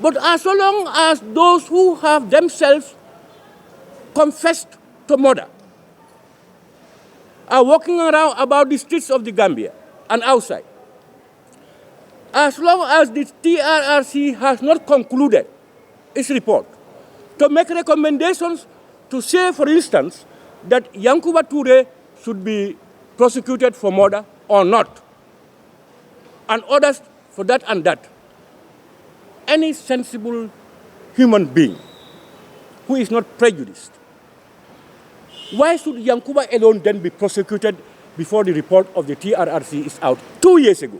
But as long as those who have themselves confessed to murder are walking around about the streets of the Gambia and outside, as long as the TRRC has not concluded its report to make recommendations to say, for instance, that Yankuba Touré should be prosecuted for murder or not, and others for that and that, any sensible human being who is not prejudiced, why should Yankuba alone then be prosecuted before the report of the TRRC is out 2 years ago?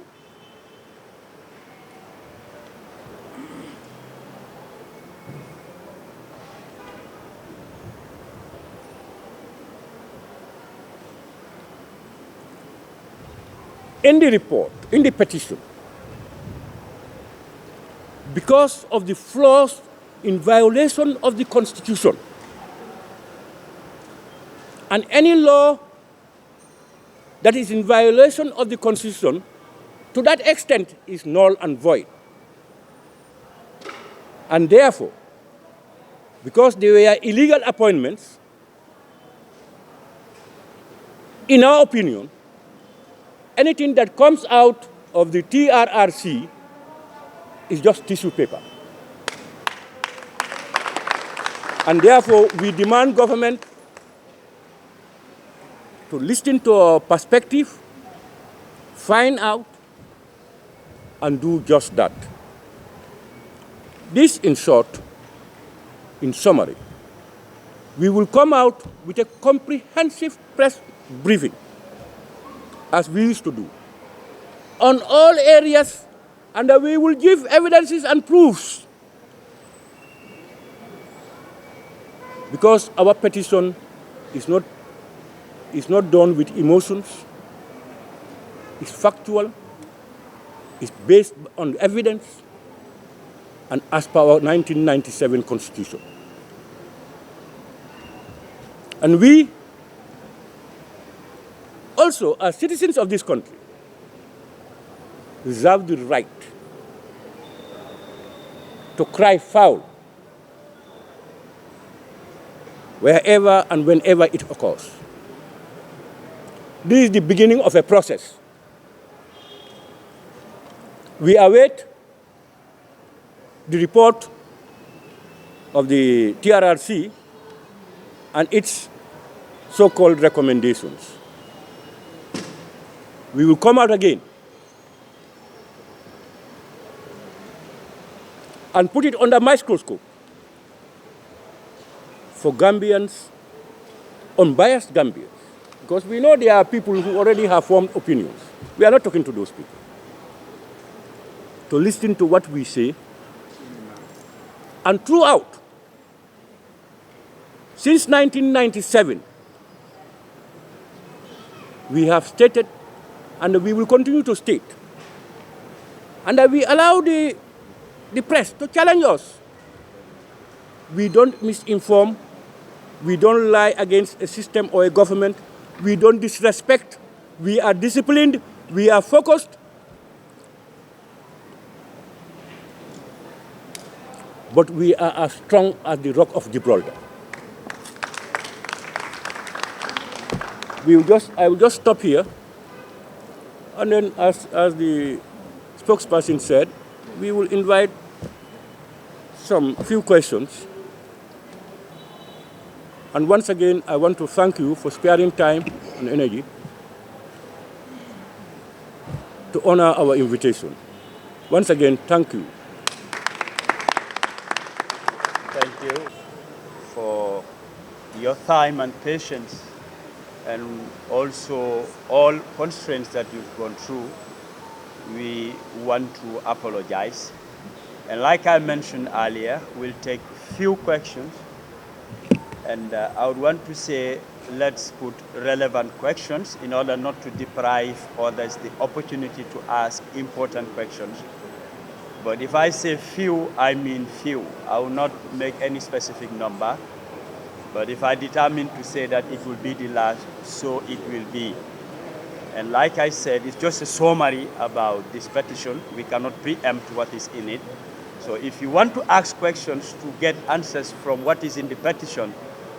In the report, in the petition, because of the flaws in violation of the Constitution and any law that is in violation of the Constitution, to that extent is null and void. And therefore, because they were illegal appointments, in our opinion, anything that comes out of the TRRC is just tissue paper. And therefore, we demand government to listen to our perspective, find out, and do just that. This, in short, in summary, we will come out with a comprehensive press briefing, as we used to do, on all areas, and we will give evidences and proofs. Because our petition is not done with emotions, it's factual, it's based on evidence, and as per our 1997 Constitution. And we, also, as citizens of this country, reserve the right to cry foul wherever and whenever it occurs. This is the beginning of a process. We await the report of the TRRC and its so-called recommendations. We will come out again and put it under microscope for Gambians, unbiased Gambians, because we know there are people who already have formed opinions. We are not talking to those people. To listen to what we say, and throughout, since 1997, we have stated, and we will continue to state, and we allow the press to challenge us. We don't misinform, we don't lie against a system or a government, we don't disrespect, we are disciplined, we are focused. But we are as strong as the Rock of Gibraltar. I will just stop here, and then as the spokesperson said, we will invite few questions. And once again, I want to thank you for sparing time and energy to honor our invitation. Once again, thank you. Thank you for your time and patience, and also all constraints that you've gone through. We want to apologize. And like I mentioned earlier, we'll take few questions. And I would want to say, let's put relevant questions in order not to deprive others the opportunity to ask important questions. But if I say few, I mean few. I will not make any specific number. But if I determine to say that it will be the last, so it will be. And like I said, it's just a summary about this petition. We cannot preempt what is in it. So if you want to ask questions to get answers from what is in the petition,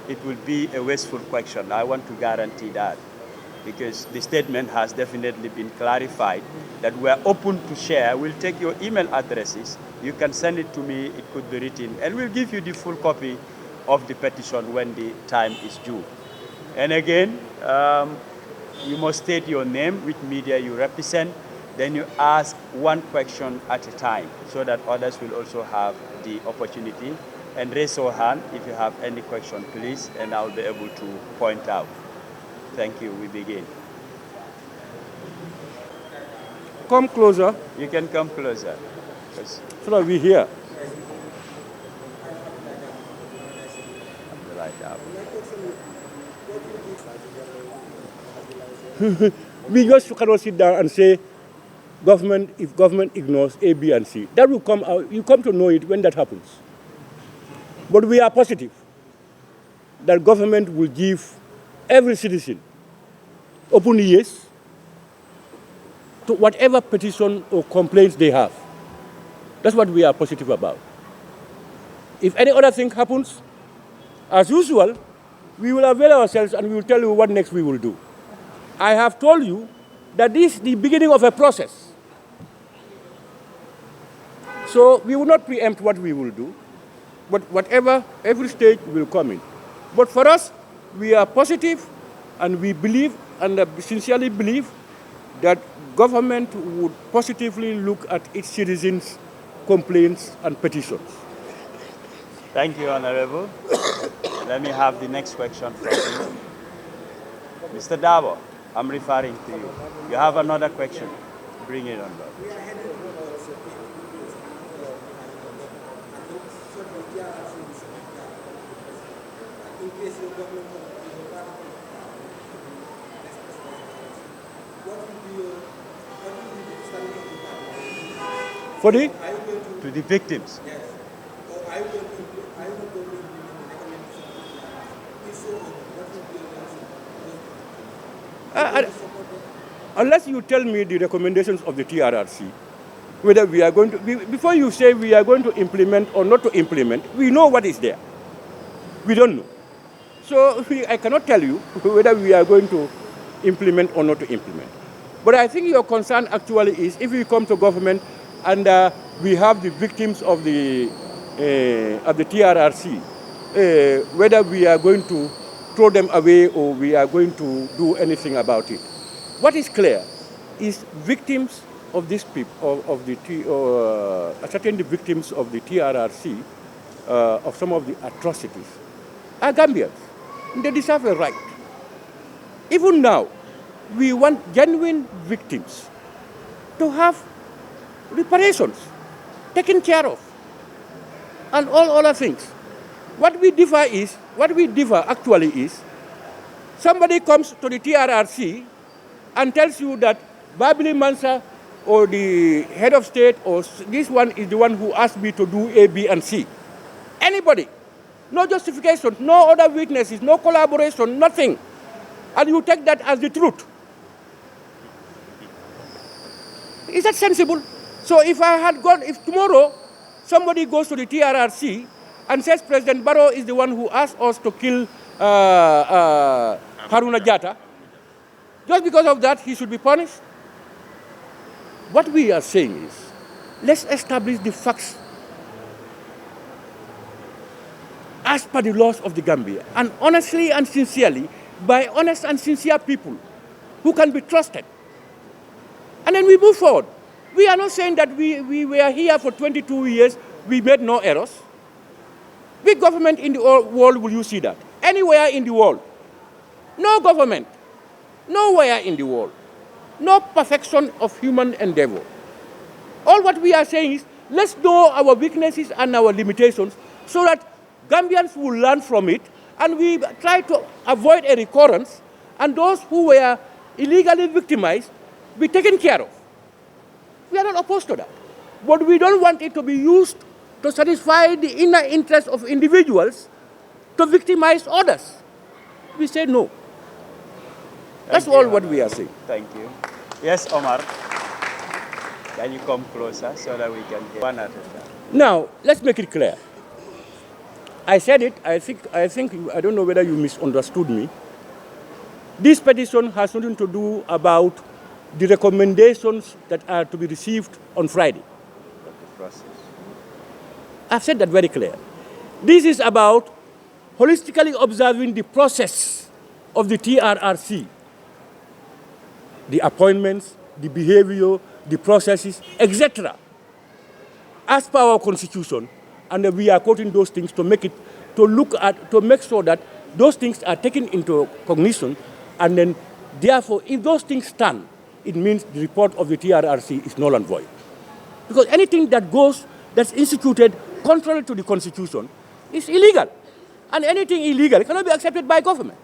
it will be a wasteful question. I want to guarantee that, because the statement has definitely been clarified that we're open to share. We'll take your email addresses. You can send it to me. It could be written, and we'll give you the full copy of the petition when the time is due. And again, you must state your name, which media you represent. Then you ask one question at a time so that others will also have the opportunity. And raise your hand if you have any question, please, and I'll be able to point out. Thank you. We begin. Come closer. You can come closer. So that we hear. We just cannot sit down and say, if government ignores A, B, and C. That will come out. You come to know it when that happens. But we are positive that government will give every citizen open ears to whatever petition or complaints they have. That's what we are positive about. If any other thing happens, as usual, we will avail ourselves and we will tell you what next we will do. I have told you that this is the beginning of a process. So we will not preempt what we will do, but whatever, every stage will come in. But for us, we are positive and we believe and sincerely believe that government would positively look at its citizens' complaints and petitions. Thank you, Honorable. Let me have the next question from you. Mr. Dabo, I'm referring to you. You have another question. Bring it on board. For the? To the victims. Yes. Unless you tell me the recommendations of the TRRC, whether we are going to, before you say we are going to implement or not to implement, we know what is there. We don't know. So I cannot tell you whether we are going to implement or not to implement. But I think your concern actually is if we come to government and we have the victims of the TRRC, whether we are going to throw them away or we are going to do anything about it. What is clear is victims of these people, certain victims of the TRRC, of some of the atrocities, are Gambians. They deserve a right. Even now, we want genuine victims to have reparations taken care of and all other things. What we differ actually is somebody comes to the TRRC and tells you that Babili Mansa or the head of state or this one is the one who asked me to do A, B, and C. Anybody. No justification, no other witnesses, no collaboration, nothing. And you take that as the truth. Is that sensible? So if tomorrow somebody goes to the TRRC and says President Barrow is the one who asked us to kill Haruna Jatta, just because of that he should be punished? What we are saying is, let's establish the facts as per the laws of the Gambia, and honestly and sincerely, by honest and sincere people who can be trusted. And then we move forward. We are not saying that we were here for 22 years, we made no errors. Which government in the world will you see that? Anywhere in the world. No government. Nowhere in the world. No perfection of human endeavor. All what we are saying is, let's know our weaknesses and our limitations so that Gambians will learn from it and we try to avoid a recurrence, and those who were illegally victimized be taken care of. We are not opposed to that. But we don't want it to be used to satisfy the inner interest of individuals to victimize others. We say no. That's all what we are saying. Thank you. Yes, Omar. Can you come closer so that we can hear one at a time? Now, let's make it clear. I said it, I don't know whether you misunderstood me. This petition has nothing to do about the recommendations that are to be received on Friday. I've said that very clear. This is about holistically observing the process of the TRRC, the appointments, the behavior, the processes, etc. as per our constitution, and we are quoting those things to make sure that those things are taken into cognition, and then therefore, if those things stand, it means the report of the TRRC is null and void. Because anything that's instituted contrary to the constitution is illegal. And anything illegal cannot be accepted by government.